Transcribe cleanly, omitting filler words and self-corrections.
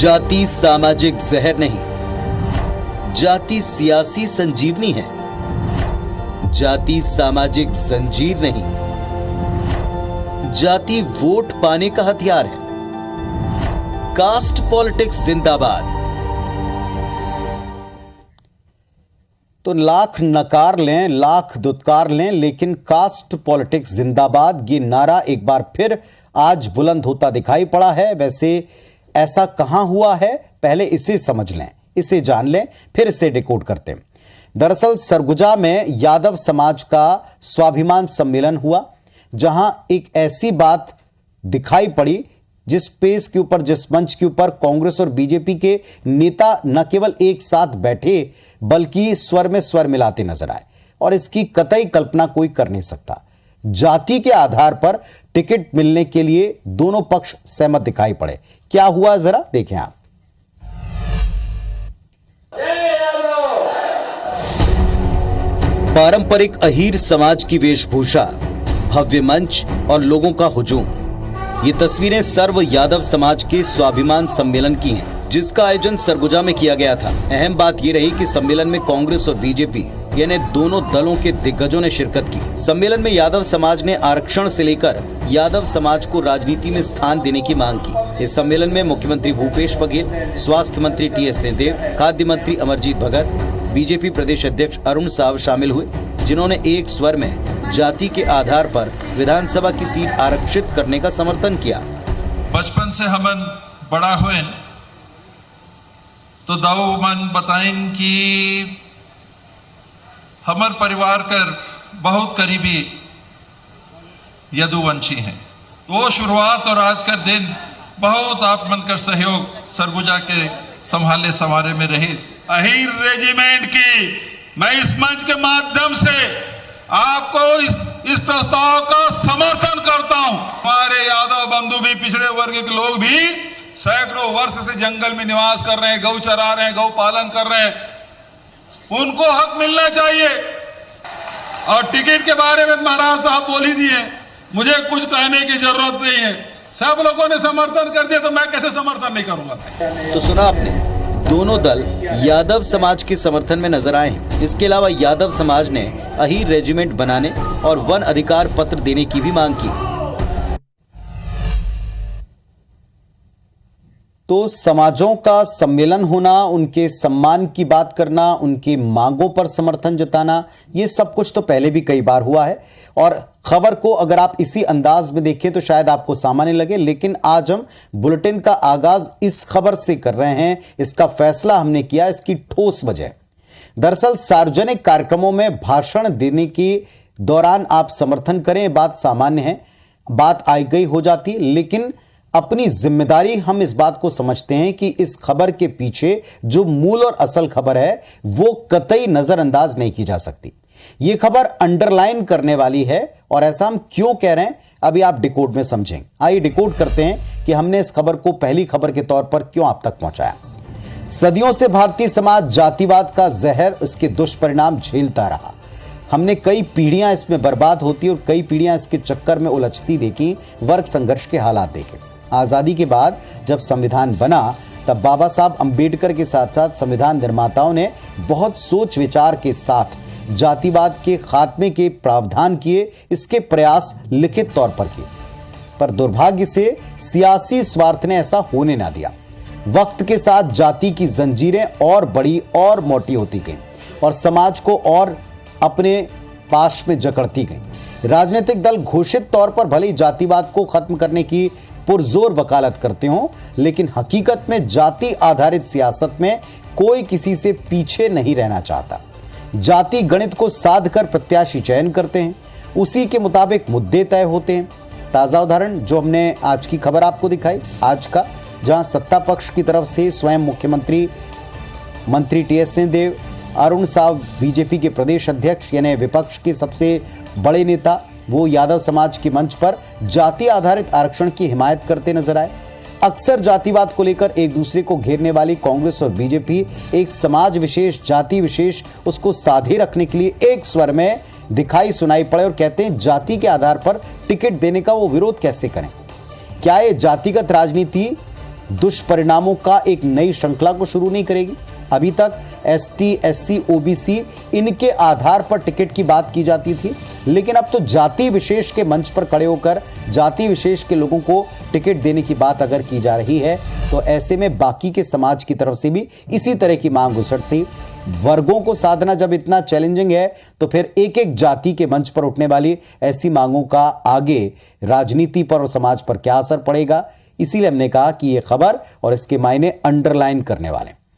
जाति सामाजिक जहर नहीं, जाति सियासी संजीवनी है। जाति सामाजिक जंजीर नहीं, जाति वोट पाने का हथियार है। कास्ट पॉलिटिक्स जिंदाबाद। तो लाख नकार लें, लाख दुत्कार लें, लेकिन कास्ट पॉलिटिक्स जिंदाबाद ये नारा एक बार फिर आज बुलंद होता दिखाई पड़ा है। वैसे ऐसा कहां हुआ है, पहले इसे समझ लें, इसे जान लें, फिर इसे डिकोड करते हैं। दरअसल सरगुजा में यादव समाज का स्वाभिमान सम्मेलन हुआ, जहां एक ऐसी बात दिखाई पड़ी जिस पेज के ऊपर, जिस मंच के ऊपर कांग्रेस और बीजेपी के नेता न केवल एक साथ बैठे बल्कि स्वर में स्वर मिलाते नजर आए, और इसकी कतई कल्पना कोई कर नहीं सकता। जाति के आधार पर टिकट मिलने के लिए दोनों पक्ष सहमत दिखाई पड़े। क्या हुआ जरा देखें आप। पारंपरिक अहीर समाज की वेशभूषा, भव्य मंच और लोगों का हुजूम। ये तस्वीरें सर्व यादव समाज के स्वाभिमान सम्मेलन की हैं, जिसका आयोजन सरगुजा में किया गया था। अहम बात यह रही कि सम्मेलन में कांग्रेस और बीजेपी यानी दोनों दलों के दिग्गजों ने शिरकत की। सम्मेलन में यादव समाज ने आरक्षण से लेकर यादव समाज को राजनीति में स्थान देने की मांग की। इस सम्मेलन में मुख्यमंत्री भूपेश बघेल, स्वास्थ्य मंत्री टी.एस. सिंहदेव, खाद्य मंत्री अमरजीत भगत, बीजेपी प्रदेश अध्यक्ष अरुण साव शामिल हुए, जिन्होंने एक स्वर में जाति के आधार पर विधानसभा की सीट आरक्षित करने का समर्थन किया। बचपन से हमन बड़ा हुए तो दाऊ मन बताइन कि हमार परिवार कर बहुत करीबी यदुवंशी हैं। तो वो शुरुआत और आज का दिन बहुत आप मन कर सहयोग सरगुजा के संभाले संवारे में रहे। अहीर रेजिमेंट की मैं इस मंच के माध्यम से आपको इस प्रस्ताव का समर्थन करता हूं। हमारे यादव बंधु भी, पिछड़े वर्ग के लोग भी सैकड़ों वर्ष से जंगल में निवास कर रहे हैं, गौ चरा रहे हैं, गौ पालन कर रहे हैं, उनको हक मिलना चाहिए। और टिकट के बारे में महाराज साहब बोल ही दिए, मुझे कुछ कहने की जरूरत नहीं है। सब लोगों ने समर्थन कर दिया तो मैं कैसे समर्थन नहीं करूंगा। तो सुना आपने, दोनों दल यादव समाज के समर्थन में नजर आए हैं। इसके अलावा यादव समाज ने अहीर रेजिमेंट बनाने और वन अधिकार पत्र देने की भी मांग की। तो समाजों का सम्मेलन होना, उनके सम्मान की बात करना, उनकी मांगों पर समर्थन जताना, ये सब कुछ तो पहले भी कई बार हुआ है। और खबर को अगर आप इसी अंदाज में देखें तो शायद आपको सामान्य लगे, लेकिन आज हम बुलेटिन का आगाज इस खबर से कर रहे हैं। इसका फैसला हमने किया इसकी ठोस वजह। दरअसल सार्वजनिक कार्यक्रमों में भाषण देने के दौरान आप समर्थन करें, बात सामान्य है, बात आई गई हो जाती, लेकिन अपनी जिम्मेदारी हम इस बात को समझते हैं कि इस खबर के पीछे जो मूल और असल खबर है वो कतई नजरअंदाज नहीं की जा सकती। ये खबर अंडरलाइन करने वाली है, और ऐसा हम क्यों कह रहे हैं अभी आप डिकोड में समझेंगे। आइए डिकोड करते हैं कि हमने इस खबर को पहली खबर के तौर पर क्यों आप तक पहुंचाया। सदियों से भारतीय समाज जातिवाद का जहर, इसके दुष्परिणाम झेलता रहा। हमने कई पीढ़ियां इसमें बर्बाद होती और कई पीढ़ियां इसके चक्कर में उलझती देखी, वर्ग संघर्ष के हालात देखे। आज़ादी के बाद जब संविधान बना तब बाबा साहब अंबेडकर के साथ साथ संविधान निर्माताओं ने बहुत सोच विचार के साथ जातिवाद के खात्मे के प्रावधान किए, इसके प्रयास लिखित तौर पर किए, पर दुर्भाग्य से सियासी स्वार्थ ने ऐसा होने ना दिया। वक्त के साथ जाति की जंजीरें और बड़ी और मोटी होती गईं और समाज को और अपने पाश में जकड़ती गईं। राजनीतिक दल घोषित तौर पर भले ही जातिवाद को खत्म करने की पुरजोर वकालत करते हों, लेकिन हकीकत में जाति आधारित सियासत में कोई किसी से पीछे नहीं रहना चाहता। जाति गणित को साध कर प्रत्याशी चयन करते हैं, उसी के मुताबिक मुद्दे तय होते हैं। ताज़ा उदाहरण जो हमने आज की खबर आपको दिखाई, आज का, जहां सत्ता पक्ष की तरफ से स्वयं मुख्यमंत्री मंत्री टी.एस. सिंहदेव, अरुण साव बीजेपी के प्रदेश अध्यक्ष यानी विपक्ष के सबसे बड़े नेता, वो यादव समाज के मंच पर जाति आधारित आरक्षण की हिमायत करते नजर आए। अक्सर जातिवाद को लेकर एक दूसरे को घेरने वाली कांग्रेस और बीजेपी एक समाज विशेष, जाति विशेष, उसको साधे रखने के लिए एक स्वर में दिखाई सुनाई पड़े और कहते हैं जाति के आधार पर टिकट देने का वो विरोध कैसे करें। क्या ये जातिगत राजनीति दुष्परिणामों का एक नई श्रृंखला को शुरू नहीं करेगी। अभी तक एसटी, एससी, ओबीसी इनके आधार पर टिकट की बात की जाती थी, लेकिन अब तो जाति विशेष के मंच पर खड़े होकर जाति विशेष के लोगों को टिकट देने की बात अगर की जा रही है, तो ऐसे में बाकी के समाज की तरफ से भी इसी तरह की मांग उछड़ती। वर्गों को साधना जब इतना चैलेंजिंग है, तो फिर एक एक जाति के मंच पर उठने वाली ऐसी मांगों का आगे राजनीति पर और समाज पर क्या असर पड़ेगा, इसीलिए हमने कहा कि यह खबर और इसके मायने अंडरलाइन करने वाले।